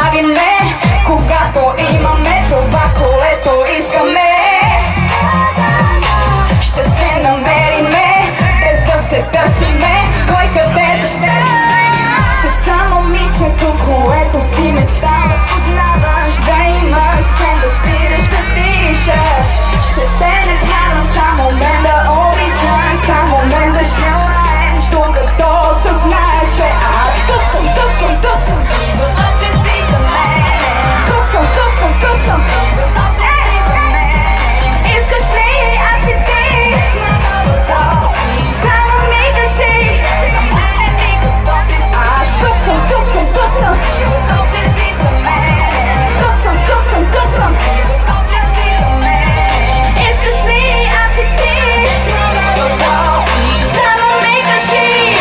забравиме, когато имаме това, което искаме. Ще се намериме, без да се търсиме, кой къде защо. Ще съм момичето, което си мечтал да познаваш, да имаш спрен, да спираш, да дишаш. Ще те накарам само мен да обичаш, само мен да желаеш, докато съзнаеш, че аз тук съм, тук съм, тук съм. Идват си за мен. Тук съм, тук съм, тук съм. Идват си за мен. Искаш ли аз и ти? Само ми кажи. За мене ти готов ли си? Аз тук съм, тук съм, тук съм. Идват си за мен. Тук съм, тук съм, тук съм. Идват си за мен. Искаш ли аз и ти? Само ми кажи.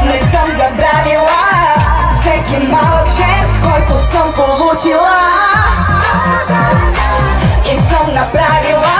Не съм забравила всеки малък жест, който съм получила и съм направила